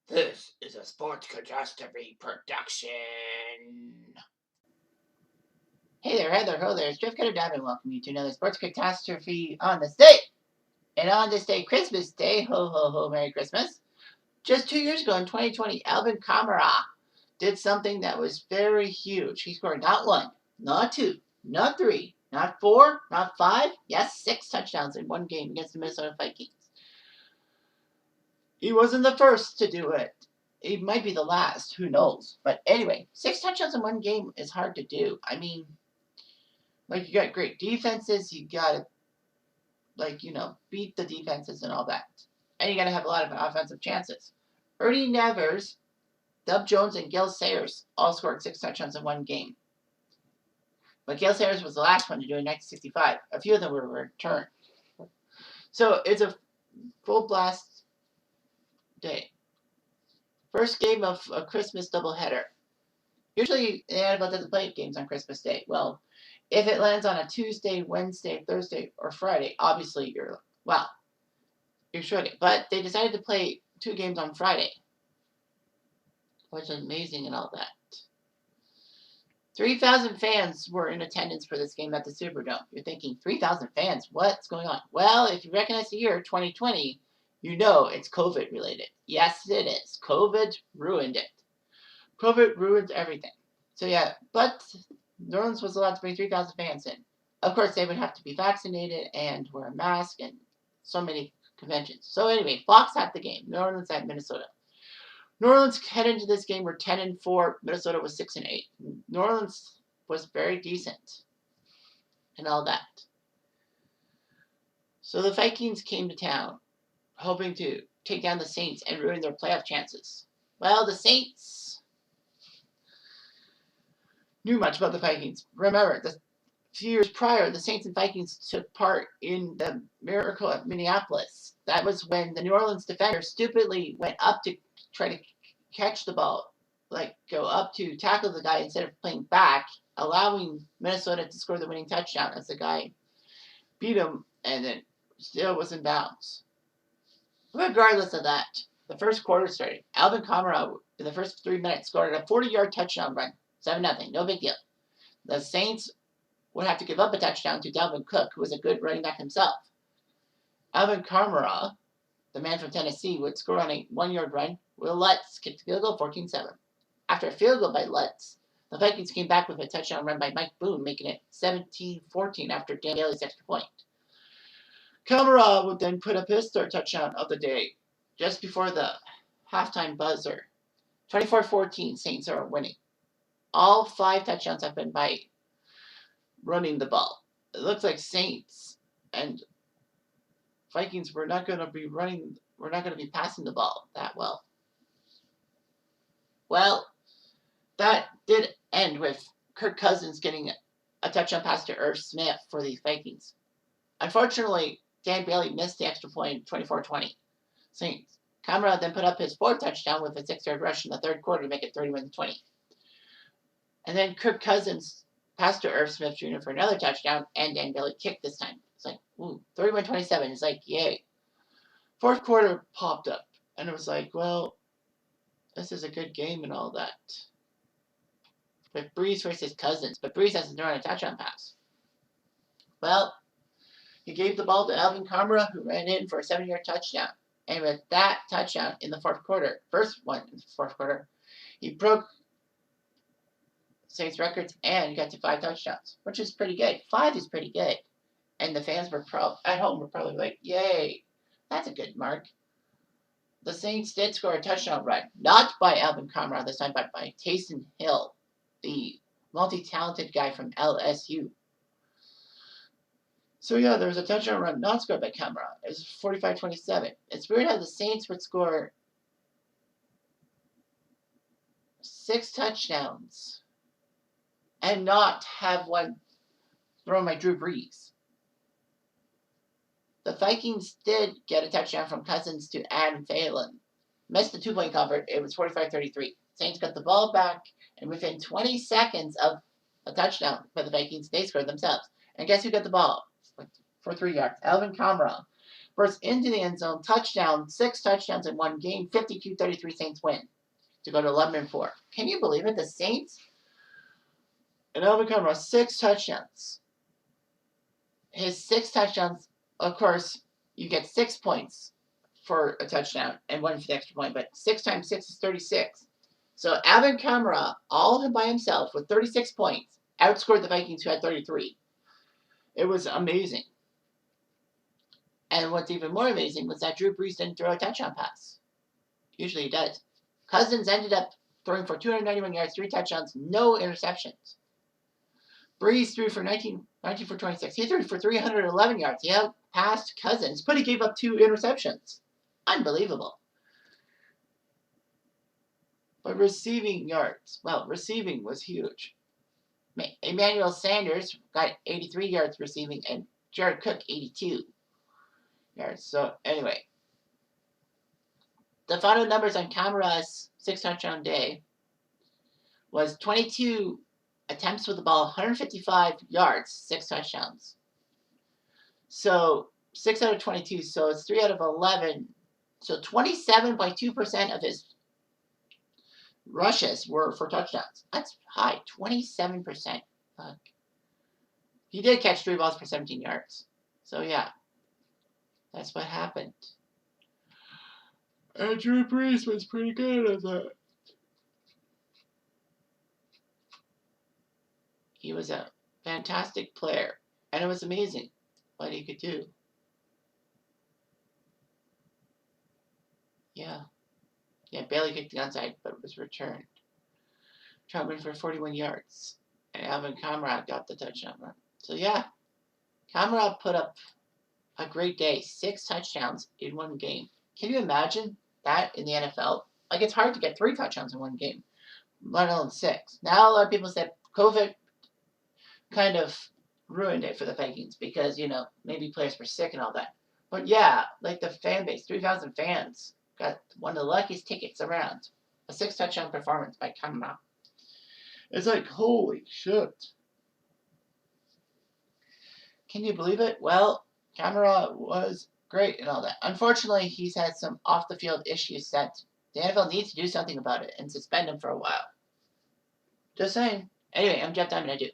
This is a Sports Catastrophe production. Hey there, ho there. It's Jeff Cutter and welcome you to another Sports Catastrophe on this day. And on this day, Christmas Day, ho ho ho, Merry Christmas. Just 2 years ago in 2020, Alvin Kamara did something that was very huge. He scored not one, not two, not three, not four, not five, yes, 6 touchdowns in one game against the Minnesota Vikings. He wasn't the first to do it. He might be the last. Who knows? But anyway, 6 touchdowns in one game is hard to do. I mean, you got great defenses. You got to, beat the defenses and all that. And you got to have a lot of offensive chances. Ernie Nevers, Dub Jones, and Gil Sayers all scored 6 touchdowns in one game. But Gil Sayers was the last one to do it in 1965. A few of them were returned. So it's a full blast day. First game of a Christmas doubleheader. Usually, the NFL doesn't play games on Christmas Day. Well, if it lands on a Tuesday, Wednesday, Thursday, or Friday, obviously you're shooting. But they decided to play 2 games on Friday, which is amazing and all that. 3,000 fans were in attendance for this game at the Superdome. You're thinking, 3,000 fans? What's going on? Well, if you recognize the year, 2020, you know it's COVID related. Yes, it is. COVID ruined it. COVID ruins everything. So yeah, but New Orleans was allowed to bring 3,000 fans in. Of course, they would have to be vaccinated and wear a mask and so many conventions. So anyway, Fox had the game. New Orleans at Minnesota. New Orleans headed into this game were 10-4. Minnesota was 6-8. New Orleans was very decent and all that. So the Vikings came to town, hoping to take down the Saints and ruin their playoff chances. Well, the Saints knew much about the Vikings. Remember, a few years prior, the Saints and Vikings took part in the miracle at Minneapolis. That was when the New Orleans defender stupidly went up to try to catch the ball, go up to tackle the guy instead of playing back, allowing Minnesota to score the winning touchdown as the guy beat him and then still was in bounds. Regardless of that, the first quarter started. Alvin Kamara, in the first 3 minutes, scored a 40-yard touchdown run. 7-0. No big deal. The Saints would have to give up a touchdown to Dalvin Cook, who was a good running back himself. Alvin Kamara, the man from Tennessee, would score on a 1-yard run. Will Lutz kicked the field goal, 14-7. After a field goal by Lutz, the Vikings came back with a touchdown run by Mike Boone, making it 17-14 after Dan Bailey's extra point. Kamara would then put up his third touchdown of the day, just before the halftime buzzer. 24-14, Saints are winning. All 5 touchdowns have been by running the ball. It looks like Saints and Vikings were not going to be passing the ball that well. Well, that did end with Kirk Cousins getting a touchdown pass to Irv Smith for the Vikings. Unfortunately, Dan Bailey missed the extra point, 24-20. Saints. Kamara then put up his 4th touchdown with a 6-yard rush in the third quarter to make it 31-20. And then Kirk Cousins passed to Irv Smith Jr. for another touchdown, and Dan Bailey kicked this time. It's like, 31-27. It's like, yay. Fourth quarter popped up, and it was like, well, this is a good game and all that. But Breeze versus Cousins. But Breeze hasn't thrown a touchdown pass. Well, he gave the ball to Alvin Kamara, who ran in for a 7-yard touchdown. And with that touchdown in the fourth quarter, first one in the fourth quarter, he broke Saints records and got to 5 touchdowns, which is pretty good. 5 is pretty good. And the fans were at home were probably like, yay, that's a good mark. The Saints did score a touchdown run, not by Alvin Kamara this time, but by Taysom Hill, the multi-talented guy from LSU. So yeah, there was a touchdown run not scored by Kamara. It was 45-27. It's weird how the Saints would score 6 touchdowns and not have one thrown by Drew Brees. The Vikings did get a touchdown from Cousins to Adam Thielen. Missed the 2-point convert. It was 45-33. Saints got the ball back, and within 20 seconds of a touchdown for the Vikings, they scored themselves. And guess who got the ball for 3 yards? Alvin Kamara. First into the end zone, touchdown, 6 touchdowns in one game, 52-33 Saints win to go to 11-4. Can you believe it? The Saints and Alvin Kamara, 6 touchdowns. His 6 touchdowns, of course, you get 6 points for a touchdown and 1 for the extra point, but 6 times 6 is 36. So Alvin Kamara, all by himself with 36 points, outscored the Vikings who had 33. It was amazing. And what's even more amazing was that Drew Brees didn't throw a touchdown pass. Usually he does. Cousins ended up throwing for 291 yards, 3 touchdowns, no interceptions. Brees threw for 19 for 26. He threw for 311 yards. He outpassed Cousins, but he gave up 2 interceptions. Unbelievable. But receiving yards, well, receiving was huge. Emmanuel Sanders got 83 yards receiving, and Jared Cook 82 yards. So anyway, the final numbers on Kamara's 6 touchdown day was 22 attempts with the ball, 155 yards, 6 touchdowns. So 6 out of 22, so it's 3 out of 11. So 27.2% of his rushes were for touchdowns. That's high, 27%. He did catch 3 balls for 17 yards. So yeah, that's what happened. And Drew Brees was pretty good at that. He was a fantastic player, and it was amazing what he could do. Yeah. Yeah, Bailey kicked the onside, but it was returned. Troutman for 41 yards. And Alvin Kamara got the touchdown run. So yeah, Kamara put up a great day. 6 touchdowns in one game. Can you imagine that in the NFL? Like, it's hard to get 3 touchdowns in one game, let alone 6. Now a lot of people said COVID kind of ruined it for the Vikings because, maybe players were sick and all that. But yeah, like the fan base, 3,000 fans got one of the luckiest tickets around. A 6 touchdown performance by Kamara. It's like, holy shit. Can you believe it? Well, Kamara was great and all that. Unfortunately, he's had some off-the-field issues that the NFL needs to do something about it and suspend him for a while. Just saying. Anyway, I'm Jeff Diamond. I do.